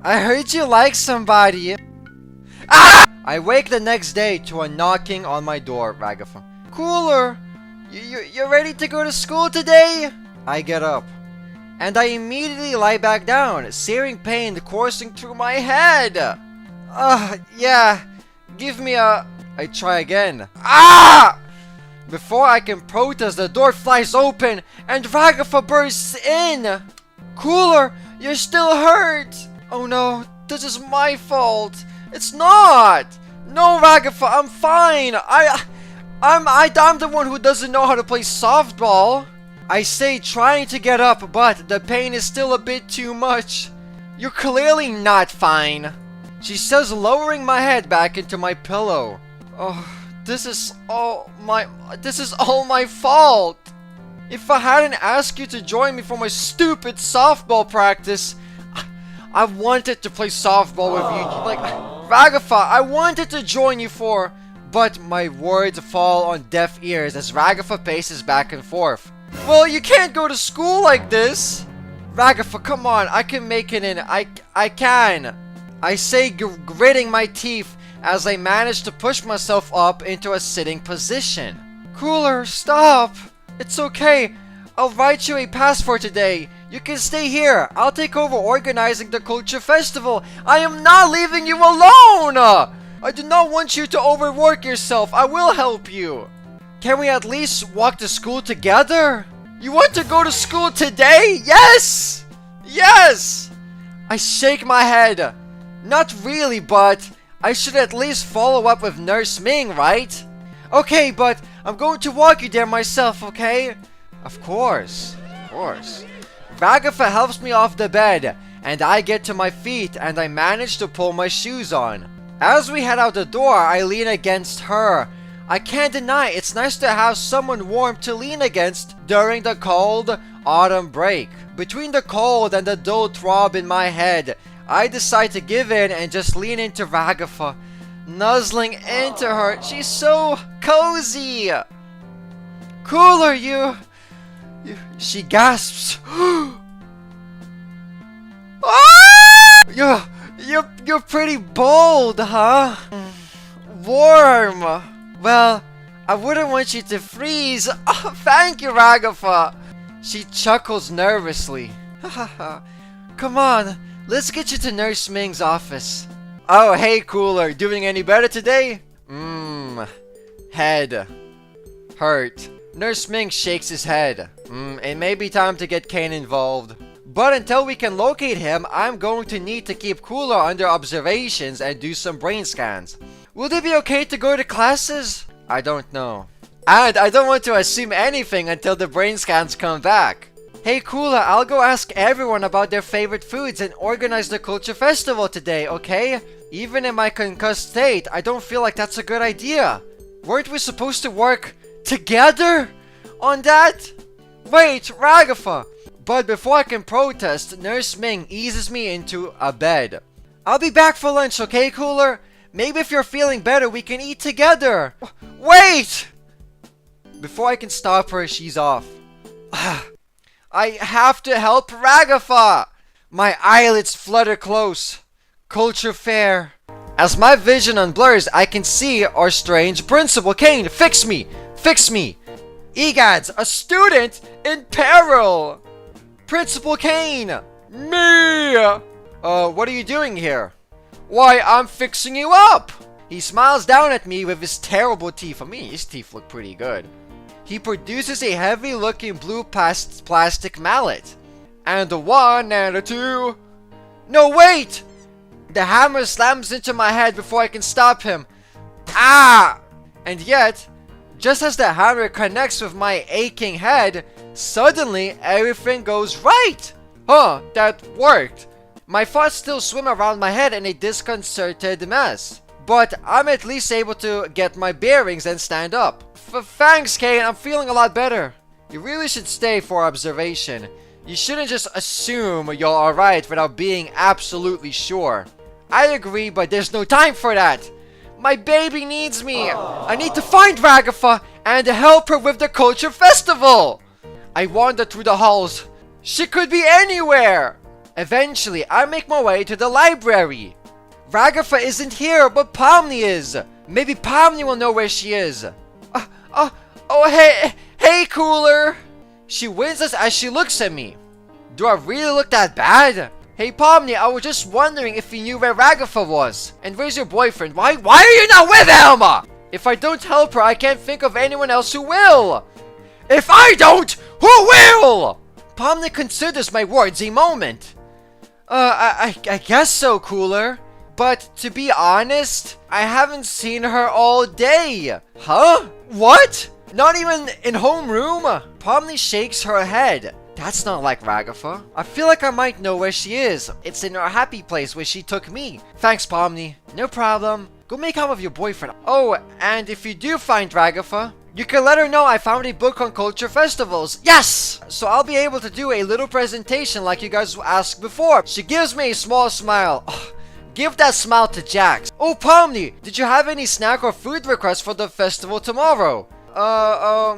I heard you like somebody. Ah! I wake the next day to a knocking on my door, Ragatha. Cooler! You're ready to go to school today? I get up. And I immediately lie back down, searing pain coursing through my head. Yeah. Give me a... I try again. Ah! Before I can protest, the door flies open and Ragatha bursts in. Cooler, you're still hurt. Oh no, this is my fault. It's not. No, Ragatha, I'm fine. I'm the one who doesn't know how to play softball. I say, trying to get up, but the pain is still a bit too much. You're clearly not fine. She says, lowering my head back into my pillow. Oh, this is all my fault. If I hadn't asked you to join me for my stupid softball practice, I wanted to play softball with you. Like, Ragatha, I wanted to join you for, but my words fall on deaf ears as Ragatha paces back and forth. Well, you can't go to school like this. Ragatha, come on, I can make it in. I can. I say, gritting my teeth as I manage to push myself up into a sitting position. Cooler, stop. It's okay. I'll write you a pass for today. You can stay here. I'll take over organizing the culture festival. I am not leaving you alone. I do not want you to overwork yourself. I will help you. Can we at least walk to school together? You want to go to school today? Yes! Yes! I shake my head. Not really, but I should at least follow up with Nurse Ming, right? Okay, but I'm going to walk you there myself, okay? Of course. Ragatha helps me off the bed, and I get to my feet and I manage to pull my shoes on. As we head out the door, I lean against her. I can't deny it's nice to have someone warm to lean against during the cold autumn break. Between the cold and the dull throb in my head, I decide to give in and just lean into Ragatha, nuzzling into her. She's so cozy. Cooler, she gasps. Ah! You're pretty bold, huh? Warm. Well, I wouldn't want you to freeze. Oh, thank you, Ragatha. She chuckles nervously. Come on, let's get you to Nurse Ming's office. Oh, hey, Cooler. Doing any better today? Head. Hurt. Nurse Ming shakes his head. It may be time to get Kane involved. But until we can locate him, I'm going to need to keep Cooler under observations and do some brain scans. Will they be okay to go to classes? I don't know. And I don't want to assume anything until the brain scans come back. Hey Cooler, I'll go ask everyone about their favorite foods and organize the culture festival today, okay? Even in my concussed state, I don't feel like that's a good idea. Weren't we supposed to work together on that? Wait, Ragatha! But before I can protest, Nurse Ming eases me into a bed. I'll be back for lunch, okay, Cooler? Maybe if you're feeling better, we can eat together. Wait! Before I can stop her, she's off. I have to help Ragatha! My eyelids flutter close. Culture fair. As my vision unblurs, I can see our strange principal. Kane, fix me! Fix me! Egads, a student in peril! Principal Kane! Me! What are you doing here? Why, I'm fixing you up! He smiles down at me with his terrible teeth. I mean, his teeth look pretty good. He produces a heavy-looking blue plastic mallet. And a 1 and a 2. No, wait! The hammer slams into my head before I can stop him. Ah! And yet, just as the hammer connects with my aching head, suddenly everything goes right! Huh, that worked. My thoughts still swim around my head in a disconcerted mess. But I'm at least able to get my bearings and stand up. Thanks, Kane, I'm feeling a lot better. You really should stay for observation. You shouldn't just assume you're alright without being absolutely sure. I agree, but there's no time for that. My baby needs me. I need to find Ragatha and help her with the culture festival. I wander through the halls. She could be anywhere. Eventually, I make my way to the library. Ragatha isn't here, but Pomni is. Maybe Pomni will know where she is. Hey, Cooler. She winces as she looks at me. Do I really look that bad? Hey, Pomni, I was just wondering if you knew where Ragatha was. And where's your boyfriend? Why are you not with him? If I don't help her, I can't think of anyone else who will. If I don't, who will? Pomni considers my words a moment. I guess so, Cooler. But to be honest, I haven't seen her all day. Huh? What? Not even in homeroom? Pomni shakes her head. That's not like Ragatha. I feel like I might know where she is. It's in her happy place where she took me. Thanks, Pomni. No problem. Go make out with your boyfriend. Oh, and if you do find Ragatha, you can let her know I found a book on culture festivals. Yes! So I'll be able to do a little presentation like you guys asked before. She gives me a small smile. Give that smile to Jax. Oh, Pomni, did you have any snack or food requests for the festival tomorrow?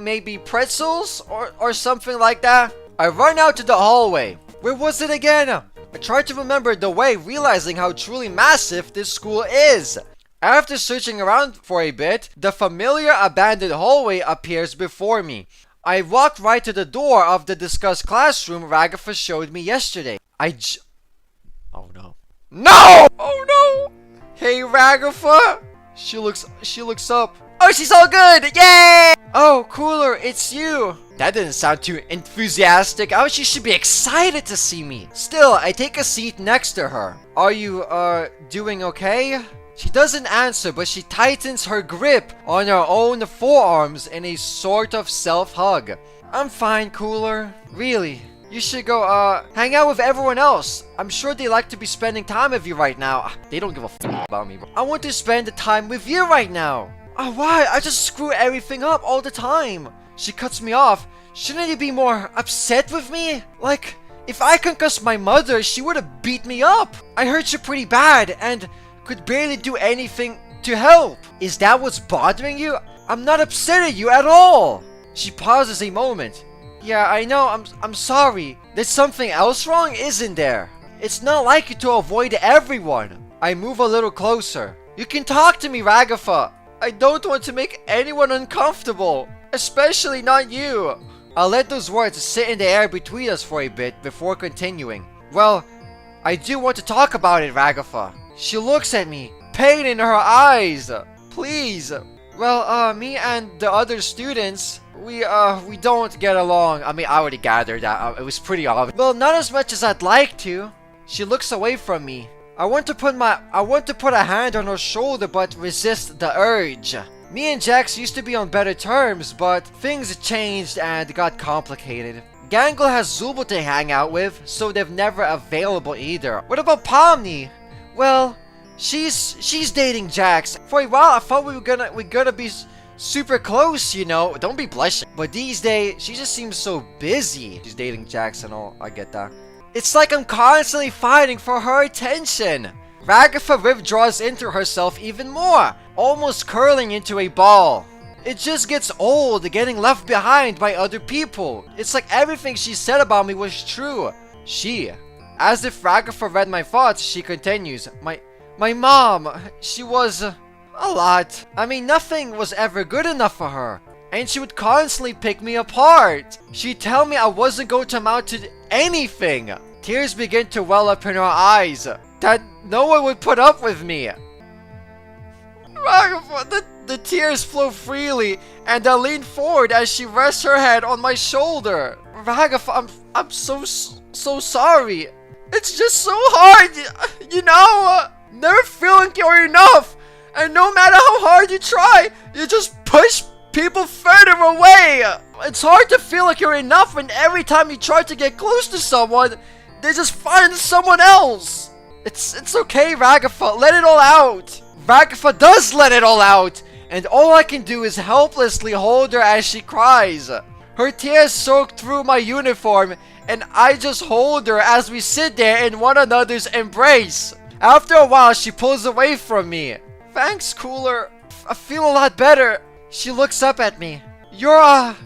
Maybe pretzels or something like that? I run out to the hallway. Where was it again? I tried to remember the way, realizing how truly massive this school is. After searching around for a bit, the familiar abandoned hallway appears before me. I walk right to the door of the discussed classroom Ragatha showed me yesterday. Oh no. No! Oh no! Hey, Ragatha! She looks up. Oh, she's all good! Yay! Oh, Cooler, it's you. That didn't sound too enthusiastic. Oh, she should be excited to see me. Still, I take a seat next to her. Are you, doing okay? She doesn't answer, but she tightens her grip on her own forearms in a sort of self-hug. I'm fine, Cooler. Really. You should go, hang out with everyone else. I'm sure they like to be spending time with you right now. They don't give a f*** about me. I want to spend the time with you right now. Oh, why? I just screw everything up all the time. She cuts me off. Shouldn't you be more upset with me? Like, if I concussed my mother, she would have beat me up. I hurt you pretty bad and could barely do anything to help. Is that what's bothering you? I'm not upset at you at all. She pauses a moment. Yeah, I know, I'm sorry. There's something else wrong, isn't there? It's not like you to avoid everyone. I move a little closer. You can talk to me, Ragatha. I don't want to make anyone uncomfortable. Especially not you. I'll let those words sit in the air between us for a bit before continuing. Well, I do want to talk about it, Ragatha. She looks at me, pain in her eyes. Please. Well, me and the other students, we don't get along. I mean, I already gathered that. It was pretty obvious. Well, not as much as I'd like to. She looks away from me. I want to put a hand on her shoulder, but resist the urge. Me and Jax used to be on better terms, but things changed and got complicated. Gangle has Zubul to hang out with, so they're never available either. What about Pomni? Well, she's dating Jax. For a while, I thought we were gonna be super close, you know. Don't be blushing. But these days, she just seems so busy. She's dating Jax and all. I get that. It's like I'm constantly fighting for her attention. Ragatha withdraws into herself even more, almost curling into a ball. It just gets old getting left behind by other people. It's like everything she said about me was true. As if Ragatha read my thoughts, she continues. My mom, she was a lot. I mean, nothing was ever good enough for her. And she would constantly pick me apart. She'd tell me I wasn't going to amount to anything. Tears begin to well up in her eyes. That no one would put up with me. Ragatha, the tears flow freely, and I lean forward as she rests her head on my shoulder. Ragatha, I'm so sorry. It's just so hard, you know? Never feeling you're enough. And no matter how hard you try, you just push people further away. It's hard to feel like you're enough when every time you try to get close to someone, they just find someone else. It's okay, Ragatha, let it all out. Ragatha does let it all out, and all I can do is helplessly hold her as she cries. Her tears soak through my uniform, and I just hold her as we sit there in one another's embrace. After a while, she pulls away from me. Thanks, Cooler. I feel a lot better. She looks up at me. You're a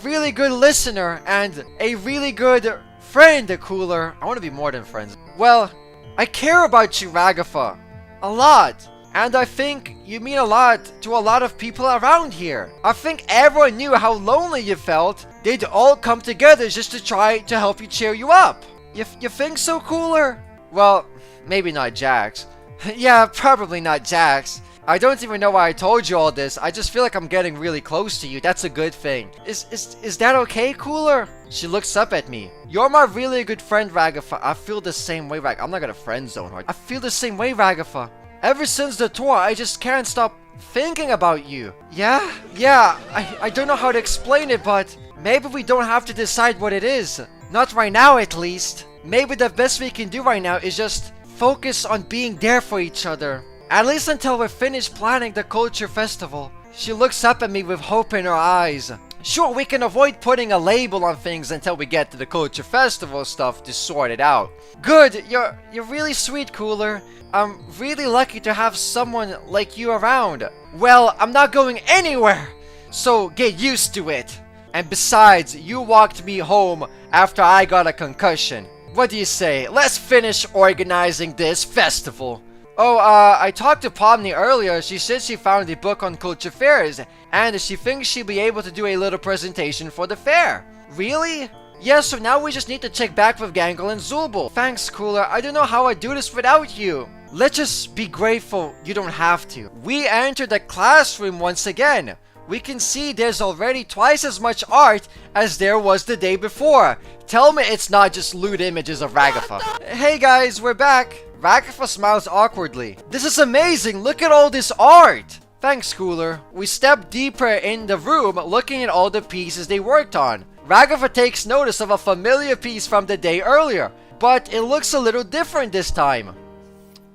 really good listener and a really good Friend, Cooler. I want to be more than friends. Well, I care about you, Ragatha. A lot. And I think you mean a lot to a lot of people around here. I think everyone knew how lonely you felt. They'd all come together just to try to help you cheer you up. You think so, Cooler? Well, maybe not Jax. Yeah, probably not Jax. I don't even know why I told you all this. I just feel like I'm getting really close to you. That's a good thing. Is that okay, Cooler? She looks up at me. You're my really good friend, Ragatha. I feel the same way, I'm not gonna friend zone her. I feel the same way, Ragatha. Ever since the tour, I just can't stop thinking about you. Yeah, I don't know how to explain it, but maybe we don't have to decide what it is. Not right now, at least. Maybe the best we can do right now is just focus on being there for each other. At least until we're finished planning the culture festival. She looks up at me with hope in her eyes. Sure, we can avoid putting a label on things until we get to the culture festival stuff to sort it out. Good, you're really sweet, Cooler. I'm really lucky to have someone like you around. Well, I'm not going anywhere, so get used to it. And besides, you walked me home after I got a concussion. What do you say? Let's finish organizing this festival. Oh, I talked to Pomni earlier. She said she found a book on culture fairs, and she thinks she'll be able to do a little presentation for the fair. Really? Yeah, so now we just need to check back with Gangle and Zulbul. Thanks, Cooler. I don't know how I'd do this without you. Let's just be grateful you don't have to. We entered the classroom once again. We can see there's already twice as much art as there was the day before. Tell me it's not just lewd images of Ragatha. Hey guys, we're back. Ragatha smiles awkwardly. This is amazing, look at all this art! Thanks, Cooler. We step deeper in the room, looking at all the pieces they worked on. Ragatha takes notice of a familiar piece from the day earlier, but it looks a little different this time.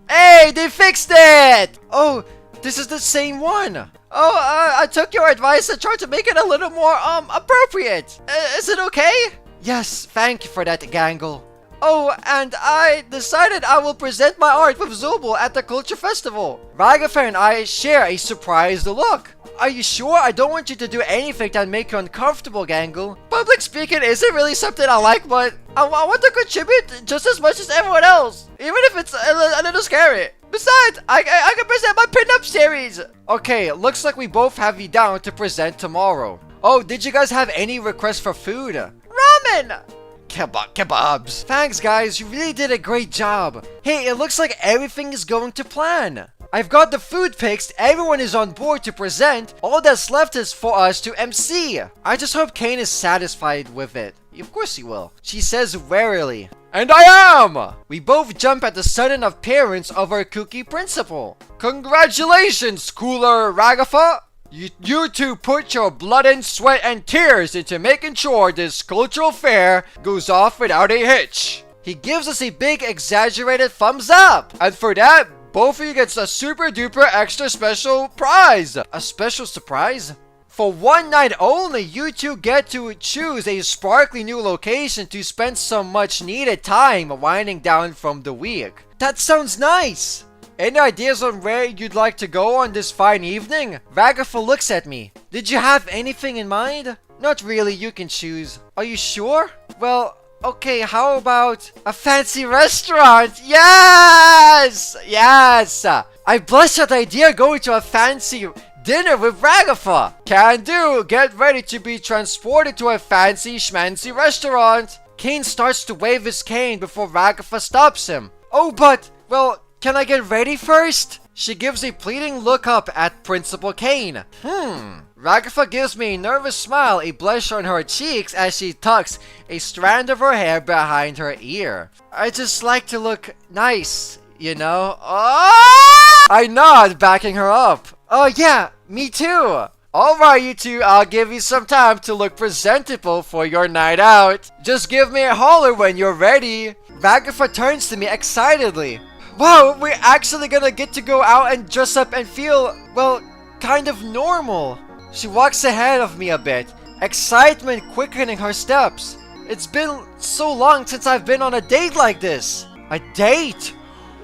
Hey, they fixed it! Oh, this is the same one. Oh, I took your advice and tried to make it a little more, appropriate. Is it okay? Yes, thank you for that, Gangle. Oh, and I decided I will present my art with Zulbul at the Culture Festival. Ragatha and I share a surprised look. Are you sure? I don't want you to do anything that make you uncomfortable, Gangle. Public speaking isn't really something I like, but I want to contribute just as much as everyone else, even if it's a little scary. Besides, I can present my pinup series. Okay, looks like we both have you down to present tomorrow. Oh, did you guys have any requests for food? Ramen! Kebabs. Thanks, guys. You really did a great job. Hey, it looks like everything is going to plan. I've got the food fixed. Everyone is on board to present. All that's left is for us to MC. I just hope Kane is satisfied with it. Of course he will. She says warily. And I am! We both jump at the sudden appearance of our kooky principal. Congratulations, Cooler Ragatha! You two put your blood and sweat and tears into making sure this cultural fair goes off without a hitch. He gives us a big exaggerated thumbs up. And for that, both of you gets a super duper extra special prize. A special surprise? For one night only, you two get to choose a sparkly new location to spend some much needed time winding down from the week. That sounds nice! Any ideas on where you'd like to go on this fine evening? Ragatha looks at me. Did you have anything in mind? Not really, you can choose. Are you sure? Well, okay, how about a fancy restaurant? Yes! Yes! I blush at the idea of going to a fancy dinner with Ragatha. Can do. Get ready to be transported to a fancy schmancy restaurant. Kane starts to wave his cane before Ragatha stops him. Oh, but, well, can I get ready first? She gives a pleading look up at Principal Kane. Ragatha gives me a nervous smile, a blush on her cheeks as she tucks a strand of her hair behind her ear. I just like to look nice, you know? Oh! I nod, backing her up. Oh yeah, me too. Alright, you two, I'll give you some time to look presentable for your night out. Just give me a holler when you're ready. Ragatha turns to me excitedly. Wow, we're actually gonna get to go out and dress up and feel, well, kind of normal. She walks ahead of me a bit, excitement quickening her steps. It's been so long since I've been on a date like this. A date?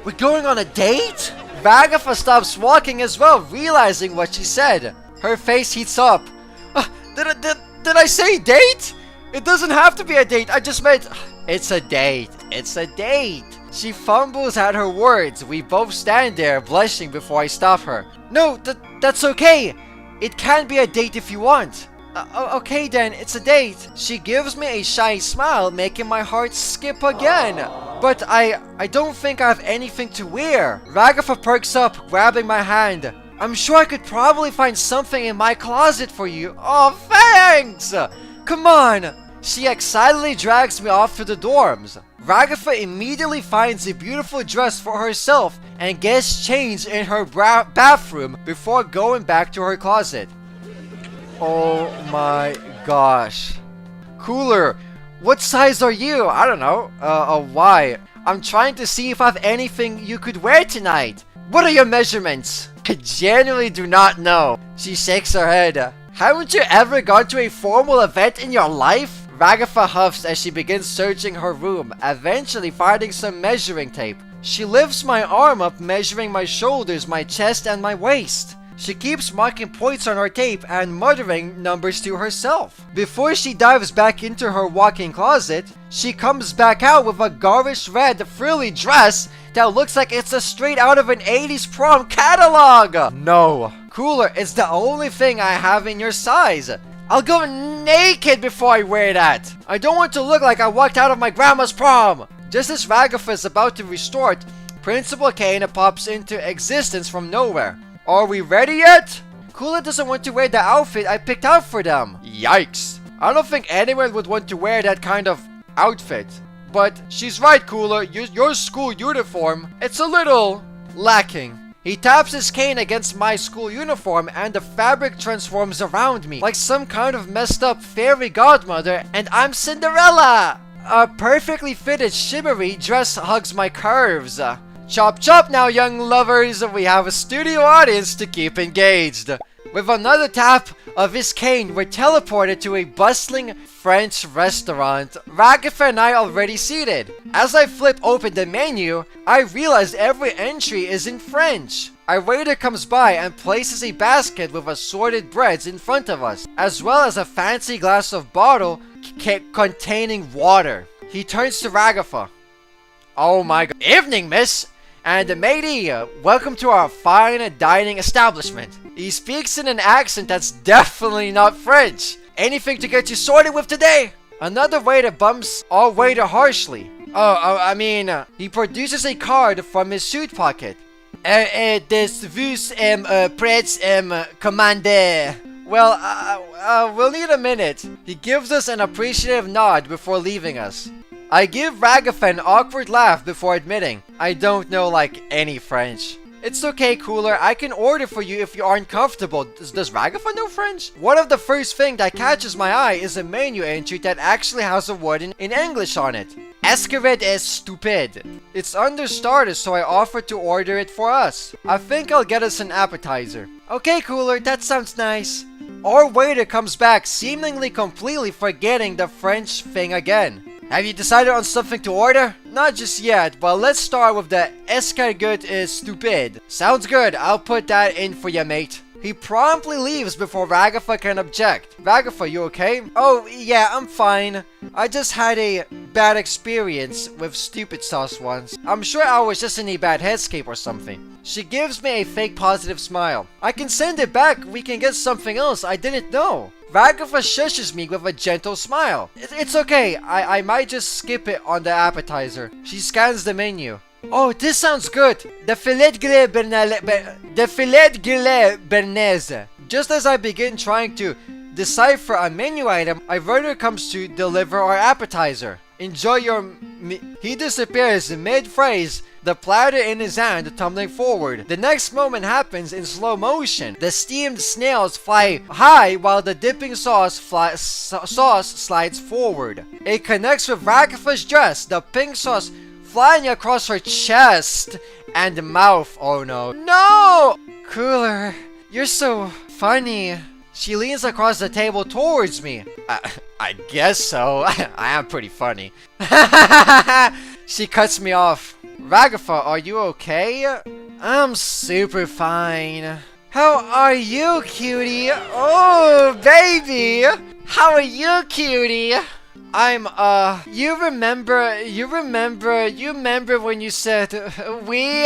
We're going on a date? Ragatha stops walking as well, realizing what she said. Her face heats up. Did I say date? It doesn't have to be a date, I just meant It's a date. It's a date. She fumbles at her words. We both stand there, blushing before I stop her. No, that's okay. It can be a date if you want. Okay then, it's a date. She gives me a shy smile, making my heart skip again. But I don't think I have anything to wear. Ragatha perks up, grabbing my hand. I'm sure I could probably find something in my closet for you. Oh, thanks! Come on! She excitedly drags me off to the dorms. Ragatha immediately finds a beautiful dress for herself and gets changed in her bathroom before going back to her closet. Oh my gosh. Cooler, what size are you? I don't know. Why? I'm trying to see if I have anything you could wear tonight. What are your measurements? I genuinely do not know. She shakes her head. Haven't you ever gone to a formal event in your life? Ragatha huffs as she begins searching her room, eventually finding some measuring tape. She lifts my arm up, measuring my shoulders, my chest, and my waist. She keeps marking points on her tape and muttering numbers to herself. Before she dives back into her walk-in closet, she comes back out with a garish red frilly dress that looks like it's a straight out of an 80s prom catalog! No. Cooler, it's the only thing I have in your size. I'll go naked before I wear that. I don't want to look like I walked out of my grandma's prom. Just as Ragatha is about to restart, Principal Kane pops into existence from nowhere. Are we ready yet? Cooler doesn't want to wear the outfit I picked out for them. Yikes. I don't think anyone would want to wear that kind of outfit. But she's right, Cooler. Your school uniform, it's a little lacking. He taps his cane against my school uniform and the fabric transforms around me like some kind of messed up fairy godmother, and I'm Cinderella! A perfectly fitted shimmery dress hugs my curves. Chop chop now, young lovers, we have a studio audience to keep engaged. With another tap of his cane, we're teleported to a bustling French restaurant. Ragatha and I already seated. As I flip open the menu, I realize every entry is in French. Our waiter comes by and places a basket with assorted breads in front of us, as well as a fancy glass of bottle containing water. He turns to Ragatha. Oh my god. Evening, miss! And matey, welcome to our fine dining establishment. He speaks in an accent that's definitely not French. Anything to get you sorted with today? Another waiter bumps our waiter harshly. He produces a card from his suit pocket. Des vous prêts commander. Well, we'll need a minute. He gives us an appreciative nod before leaving us. I give Ragatha an awkward laugh before admitting, I don't know any French. It's okay, Cooler, I can order for you if you aren't comfortable. Does Ragatha know French? One of the first things that catches my eye is a menu entry that actually has a word in English on it. Escargot est stupid. It's under starters, so I offer to order it for us. I think I'll get us an appetizer. Okay, Cooler, that sounds nice. Our waiter comes back, seemingly completely forgetting the French thing again. Have you decided on something to order? Not just yet, but let's start with the escargot est stupid. Sounds good, I'll put that in for you, mate. He promptly leaves before Ragatha can object. Ragatha, you okay? Oh, yeah, I'm fine. I just had a bad experience with stupid sauce once. I'm sure I was just in a bad headscape or something. She gives me a fake positive smile. I can send it back, we can get something else I didn't know. Ragatha shushes me with a gentle smile. It's okay, I might just skip it on the appetizer. She scans the menu. Oh, this sounds good. The filet gillet bernaise. Just as I begin trying to decipher a menu item, a waiter comes to deliver our appetizer. Enjoy your He disappears mid-phrase, the platter in his hand tumbling forward. The next moment happens in slow motion. The steamed snails fly high while the dipping sauce slides forward. It connects with Ragatha's dress, the pink sauce flying across her chest and mouth. Oh no. No! Cooler, you're so funny. She leans across the table towards me. I guess so. I am pretty funny. She cuts me off. Ragatha, are you okay? I'm super fine. How are you, cutie? Oh, baby! How are you, cutie? you remember when you said, we?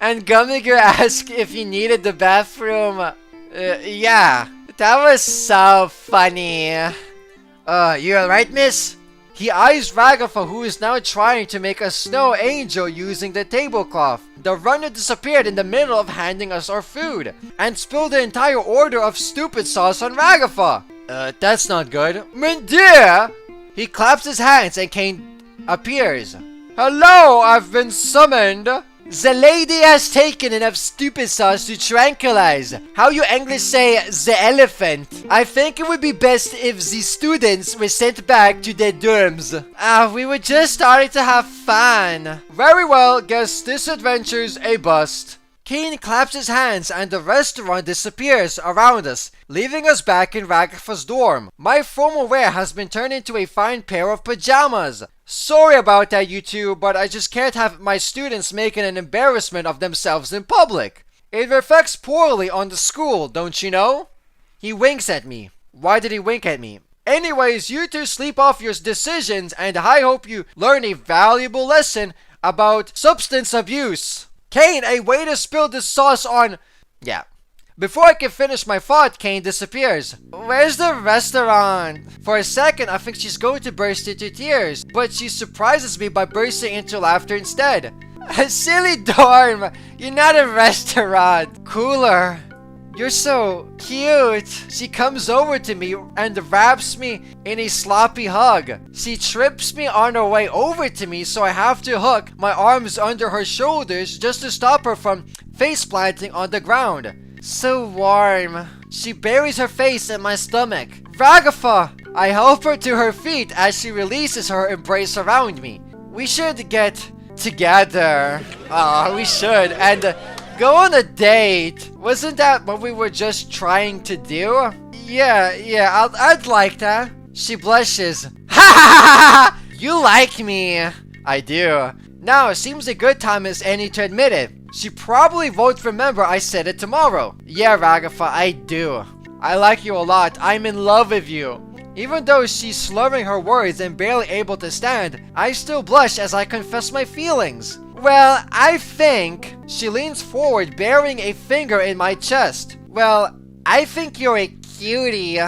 And Gummiger asked if he needed the bathroom. Yeah. That was so funny. You alright, miss? He eyes Ragatha, who is now trying to make a snow angel using the tablecloth. The runner disappeared in the middle of handing us our food, and spilled the entire order of stupid sauce on Ragatha. That's not good. Dear! He claps his hands and Kane appears. Hello, I've been summoned. The lady has taken enough stupid sauce to tranquilize. How you English say the elephant? I think it would be best if the students were sent back to their dorms. We were just starting to have fun. Very well, guess this adventure's a bust. Kane claps his hands and the restaurant disappears around us, leaving us back in Ragatha's dorm. My formal wear has been turned into a fine pair of pajamas. Sorry about that, you two, but I just can't have my students making an embarrassment of themselves in public. It reflects poorly on the school, don't you know? He winks at me. Why did he wink at me? Anyways, you two sleep off your decisions, and I hope you learn a valuable lesson about substance abuse. Kane, a waiter spilled the sauce on... Yeah. Before I can finish my thought, Kane disappears. Where's the restaurant? For a second, I think she's going to burst into tears, but she surprises me by bursting into laughter instead. A silly dorm! You're not a restaurant! Cooler! You're so cute! She comes over to me and wraps me in a sloppy hug. She trips me on her way over to me, so I have to hook my arms under her shoulders just to stop her from face planting on the ground. So warm. She buries her face in my stomach. Ragatha! I help her to her feet as she releases her embrace around me. We should get together. We should. And go on a date. Wasn't that what we were just trying to do? Yeah, I'd like that. She blushes. Ha! You like me. I do. Now, it seems a good time as any to admit it. She probably won't remember I said it tomorrow. Yeah, Ragatha, I do. I like you a lot. I'm in love with you. Even though she's slurring her words and barely able to stand, I still blush as I confess my feelings. Well, I think... She leans forward, burying a finger in my chest. Well, I think you're a cutie.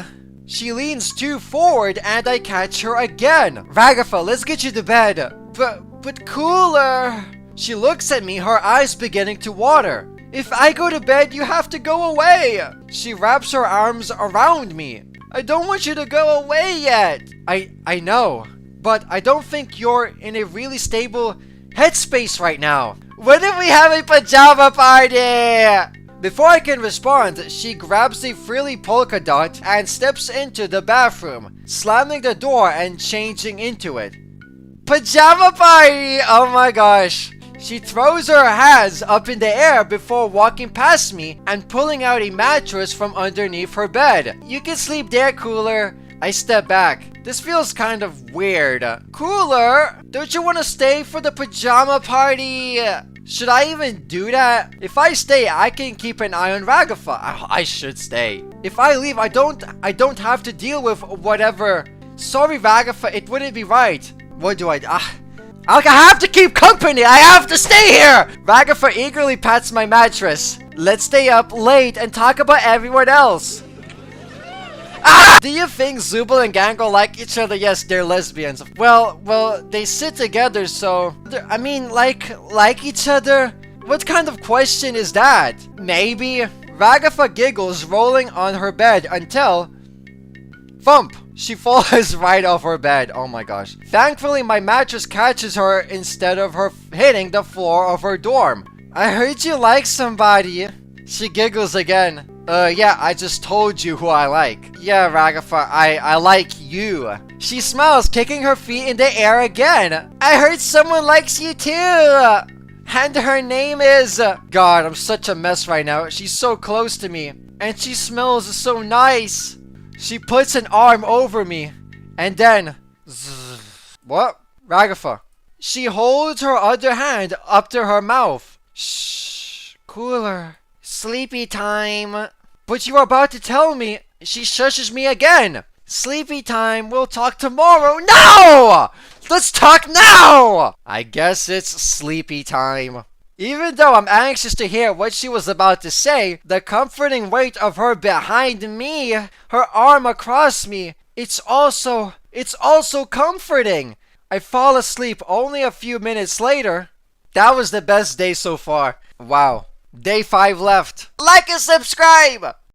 She leans too forward and I catch her again. Ragatha, let's get you to bed. But Cooler... She looks at me, her eyes beginning to water. If I go to bed, you have to go away. She wraps her arms around me. I don't want you to go away yet. I know, but I don't think you're in a really stable headspace right now. What if we have a pajama party? Before I can respond, she grabs the frilly polka dot and steps into the bathroom, slamming the door and changing into it. Pajama party! Oh my gosh. She throws her hands up in the air before walking past me and pulling out a mattress from underneath her bed. You can sleep there, Cooler. I step back. This feels kind of weird. Cooler, don't you want to stay for the pajama party? Should I even do that? If I stay, I can keep an eye on Ragatha. I should stay. If I leave, I don't have to deal with whatever. Sorry, Ragatha, it wouldn't be right. What do I have to keep company! I have to stay here! Ragatha eagerly pats my mattress. Let's stay up late and talk about everyone else. Do you think Zubul and Gangle like each other? Yes, they're lesbians. Well, they sit together, so... I mean, like each other? What kind of question is that? Maybe? Ragatha giggles, rolling on her bed until... Thump! She falls right off her bed. Oh my gosh. Thankfully, my mattress catches her instead of her hitting the floor of her dorm. I heard you like somebody. She giggles again. Yeah, I just told you who I like. Yeah, Ragatha, I like you. She smiles, kicking her feet in the air again. I heard someone likes you too. And her name is... God, I'm such a mess right now. She's so close to me. And she smells so nice. She puts an arm over me, and then... Zzz. What? Ragatha. She holds her other hand up to her mouth. Shh. Cooler. Sleepy time. But you are about to tell me. She shushes me again. Sleepy time, we'll talk tomorrow. No! Let's talk now! I guess it's sleepy time. Even though I'm anxious to hear what she was about to say, the comforting weight of her behind me, her arm across me, it's also comforting. I fall asleep only a few minutes later. That was the best day so far. Wow. Day 5 left. Like and subscribe!